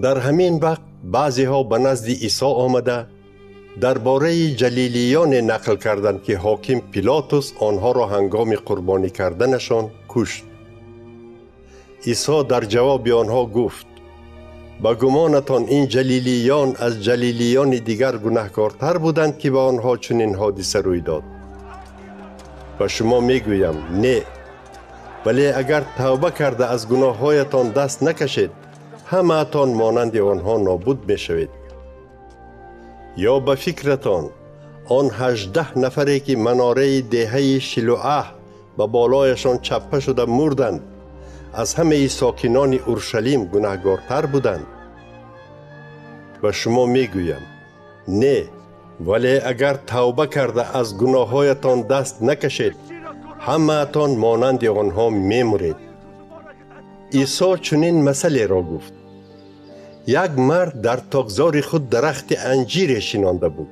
در همین وقت بعضی ها به نزد عیسی آمده درباره جلیلیان نقل کردند که حاکم پیلاتوس آنها را هنگام قربانی کردنشان کشت. عیسی در جواب آنها گفت: با گمانتان این جلیلیان از جلیلیان دیگر گناهکارتر بودند که به آنها چنین حادثه روی داد؟ و شما میگویم نه، ولی اگر توبه کرده از گناههایتان دست نکشید، همه اتان مانند آنها نابود میشوید. یا به فکرتان آن 18 نفری که مناره دهه شیلوه به بالایشان چپه شده مردند از همه ساکنان اورشلیم گناهکارتر بودند؟ و شما میگویم نه، ولی اگر توبه کرده از گناههایتان دست نکشید، همه اتان مانند آنها میمرید. عیسی چنین مسئله را گفت: یک مرد در تاکزار خود درخت انجیر شینانده بود.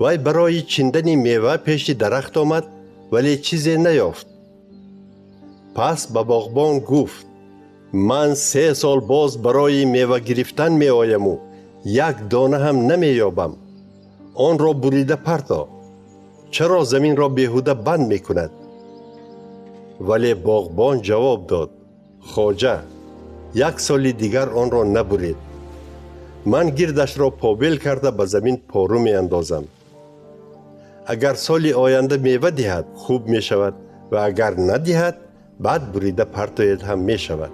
وی برای چیندن میوه پیش درخت آمد ولی چیزی نیافت. پس به باغبان گفت: من 3 سال باز برای میوه گرفتن می آیم و یک دانه هم نمی یابم. آن را بریده پرتا. چرا زمین را بیهوده بند می کند؟ ولی باغبان جواب داد: خواجه، 1 سال دیگر آن را نبرید. من گردش را پابل کرده به زمین پارو می اندازم. اگر سال آینده میوه دهد خوب می شود و اگر ندهد بعد بریده پرتاید هم می شود.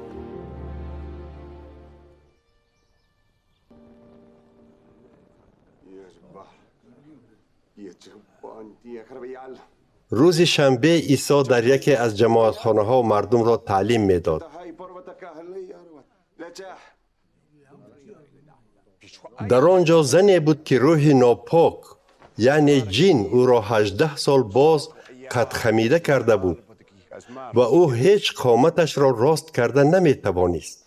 روز شنبه عیسی در یکی از جماعتخانه ها مردم را تعلیم می داد. در آنجا زنی بود که روح ناپاک یعنی جن او را 18 سال باز قد خمیده کرده بود و او هیچ قامتش را راست کرده نمی توانست.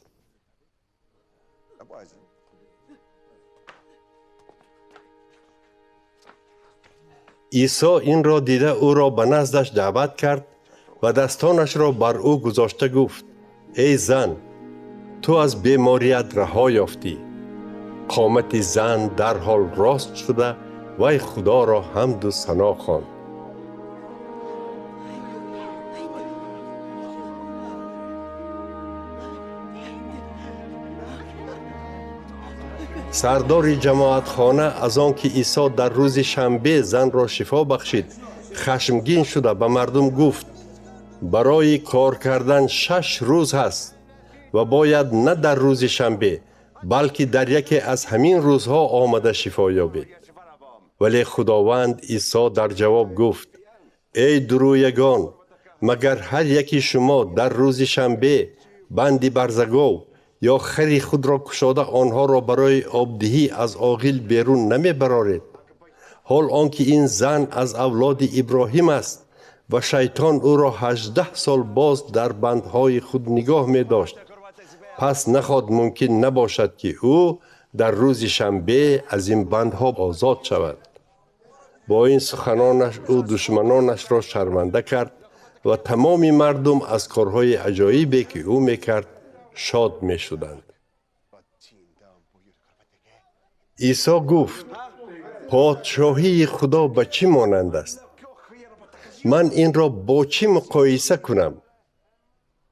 عیسی این را دیده او را به نزدش دعوت کرد و دستانش را بر او گذاشته گفت: ای زن، تو از بیماریت رها یافتی. قامت زن در حال راست شده و خدا را حمد و ثنا خواند. سردار جماعت خانه از آن که عیسی در روز شنبه زن را شفا بخشید خشمگین شده به مردم گفت: برای کار کردن 6 روز هست و باید نه در روز شنبه بلکه در یکی از همین روزها آمده شفا یابید. ولی خداوند عیسی در جواب گفت: ای درویگان، مگر هر یکی شما در روز شنبه بندی برزگاو یا خری خود را کشاده آنها را برای آبدهی از آغیل بیرون نمی برارید؟ حال آنکه این زن از اولاد ابراهیم است و شیطان او را 18 سال باز در بندهای خود نگاه می داشت، پس نخواد ممکن نباشد که او در روز شنبه از این بندها آزاد شود. با این سخنانش او دشمنانش را شرمنده کرد و تمام مردم از کارهای عجایبی که او میکرد شاد می شدند. عیسی گفت: پادشاهی خدا به چی مانند است؟ من این را با چی مقایسه کنم؟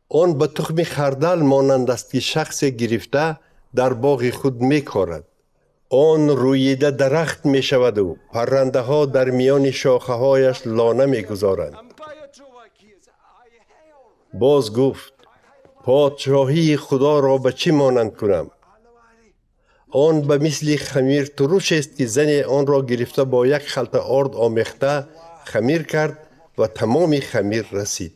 آن به تخم خردل مانند است که شخص گرفته در باغ خود می کارد. آن رویده درخت می شود و پرنده ها در میان شاخه هایش لانه می گذارند. باز گفت: پادشاهی خدا را به چی مانند کنم؟ آن به مثل خمیر تروش است که زن آن را گرفته با یک خلط آرد آمیخته خمیر کرد و تمام خمیر رسید.